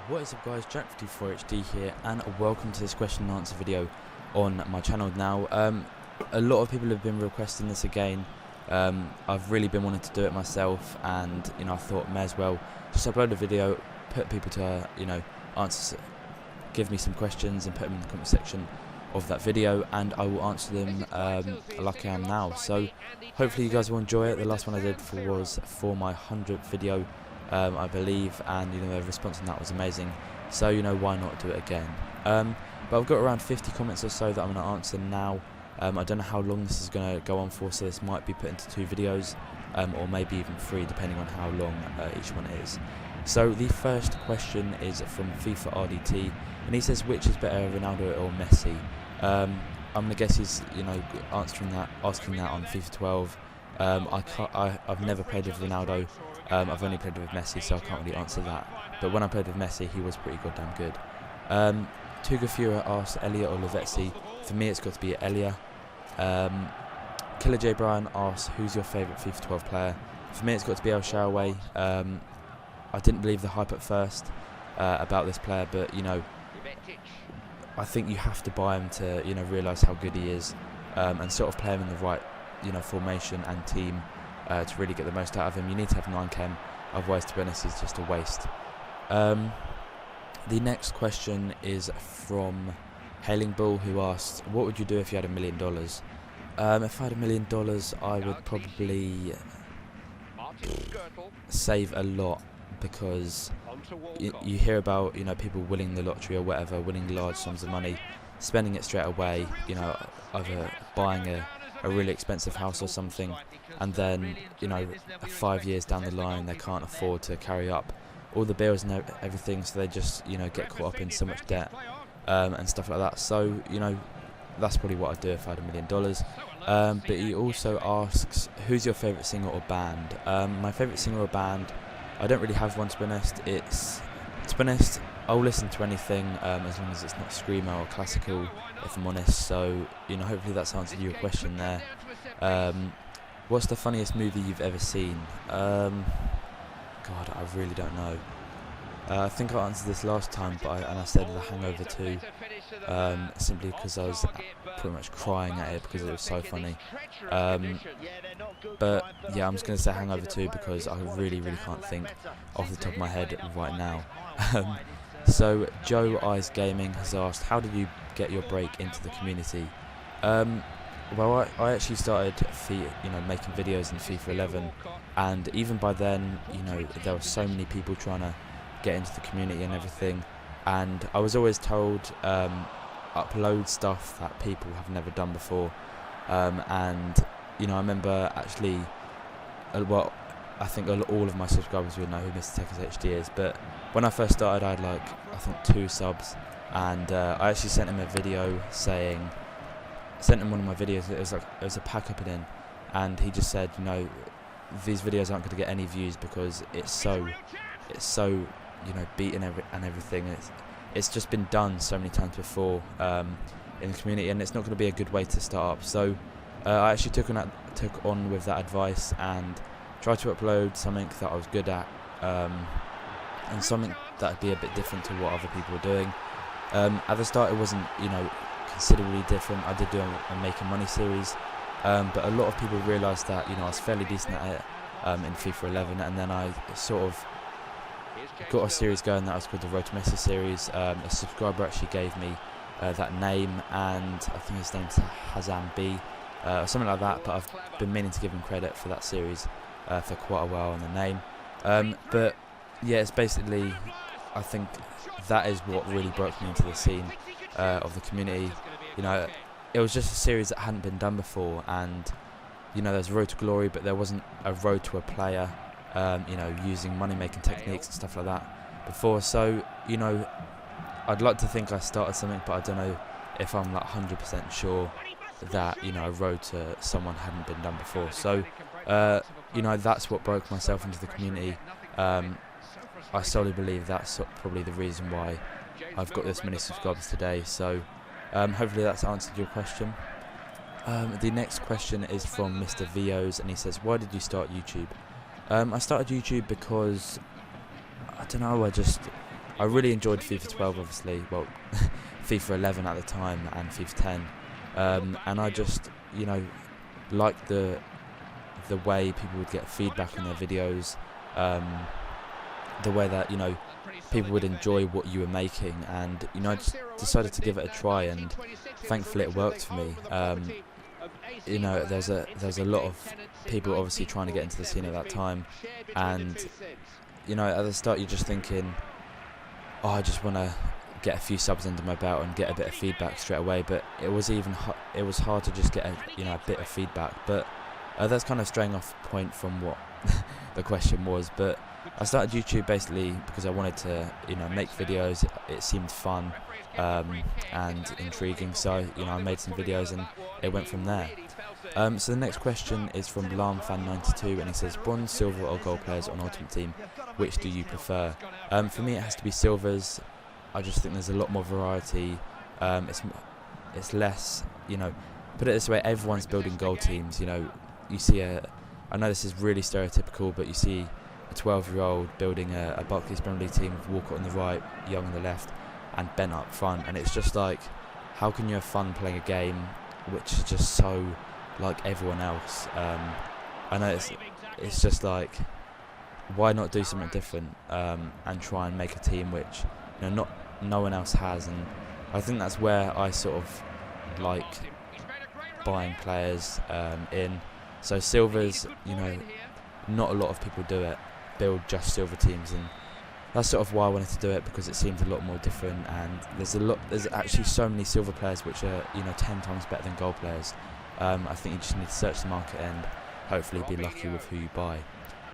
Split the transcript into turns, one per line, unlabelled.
What is up guys, Jack54HD here and welcome to this question and answer video on my channel. Now a lot of people have been requesting this again. I've really been wanting to do it myself, and I thought may as well just upload a video, put people to answer, give me some questions and put them in the comment section of that video, and I will answer them like I am now. So hopefully you guys will enjoy it. The last one I did was for my 100th video, I believe, and the response on that was amazing, so why not do it again. But I've got around 50 comments or so that I'm going to answer now. I don't know how long this is going to go on for, so this might be put into 2 videos, or maybe even 3 depending on how long each one is. So the first question is from feat.RDT, and he says, which is better, Ronaldo or Messi? I'm going to guess he's asking that on FIFA 12. I've never played with Ronaldo. I've only played with Messi, so I can't really answer that. But when I played with Messi, he was pretty goddamn good. Tugafura asks, Elia or Lavezzi? For me, it's got to be Elia. Killer J Brian asks, who's your favourite FIFA 12 player? For me, it's got to be El Shaarawy. I didn't believe the hype at first about this player, but I think you have to buy him to realise how good he is, and sort of play him in the right formation and team to really get the most out of him. You need to have 9 chem, otherwise to be honest he's just a waste. The next question is from Hailing Bull, who asks, what would you do if you had $1 million? If I had $1 million, I would probably save a lot, because you hear about people winning the lottery or whatever, winning large sums of money, spending it straight away, either buying a really expensive house or something, and then 5 years down the line they can't afford to carry up all the bills and everything, so they just get caught up in so much debt and stuff like that. So that's probably what I'd do if I had $1 million. But he also asks, who's your favourite singer or band? My favourite singer or band, I don't really have one, to be honest. To be honest, I'll listen to anything as long as it's not screamo or classical, if I'm honest. So hopefully that's answered your question there. What's the funniest movie you've ever seen? God, I really don't know. I think I answered this last time, but I said The Hangover 2, simply because I was pretty much crying at it because it was so funny. But yeah, I'm just going to say Hangover 2 because I really can't think off the top of my head right now. So Joe Eyes Gaming has asked, how did you get your break into the community? Well, I actually started making videos in FIFA 11, and even by then, there were so many people trying to get into the community and everything, and I was always told upload stuff that people have never done before, and I remember actually, well, I think all of my subscribers would know who feat.HD is, but when I first started I had I think 2 subs, and I actually sent him a video sent him one of my videos. It was a pack opening, and he just said, these videos aren't going to get any views because it's so beaten and everything. It's just been done so many times before in the community, and it's not going to be a good way to start up. So I actually took on with that advice and tried to upload something that I was good at, and something that would be a bit different to what other people were doing. At the start it wasn't considerably different. I did do a making money series, but a lot of people realised that I was fairly decent at it in FIFA 11, and then I sort of got a series going that was called the Road to Messi series. A subscriber actually gave me that name, and I think his name's Hazan B, or something like that, but I've been meaning to give him credit for that series for quite a while on the name. But yeah, it's basically, I think that is what really broke me into the scene of the community. It was just a series that hadn't been done before, and there's a road to glory, but there wasn't a road to a player using money making techniques and stuff like that before. So I'd like to think I started something, but I don't know if I'm 100% sure that a road to someone hadn't been done before. So that's what broke myself into the community. I solely believe that's probably the reason why I've got this many subscribers today. So hopefully that's answered your question. The next question is from Mr. Vios, and he says, why did you start YouTube? I started YouTube because I don't know, I really enjoyed FIFA 12, obviously, well, FIFA 11 at the time and FIFA 10, and I just, you know, liked the way people would get feedback on their videos, the way that, you know, people would enjoy what you were making, and, you know, I just decided to give it a try, and thankfully it worked for me. You know, there's a lot of people obviously trying to get into the scene at that time, and, you know, at the start you're just thinking, oh, I just want to get a few subs under my belt and get a bit of feedback straight away, but it was hard to just get a bit of feedback. But that's kind of straying off point from what the question was. But I started YouTube basically because I wanted to, you know, make videos. It seemed fun and intriguing, so, you know, I made some videos and it went from there. So the next question is from LarmFan92, and he says, bronze, silver or gold players on Ultimate Team, which do you prefer? For me it has to be silvers. I just think there's a lot more variety. It's less, you know, put it this way, everyone's building gold teams. You know, you see I know this is really stereotypical, but you see a 12-year-old building a Barclays Premier League team with Walcott on the right, Young on the left, and Bent up front, and it's just like, how can you have fun playing a game which is just so like everyone else? I know it's just like, why not do something different and try and make a team which, you know, no one else has? And I think that's where I sort of like buying players in. So silvers, you know, not a lot of people do it, build just silver teams, and that's sort of why I wanted to do it, because it seems a lot more different, and there's actually so many silver players which are, you know, 10 times better than gold players. I think you just need to search the market and hopefully be lucky with who you buy.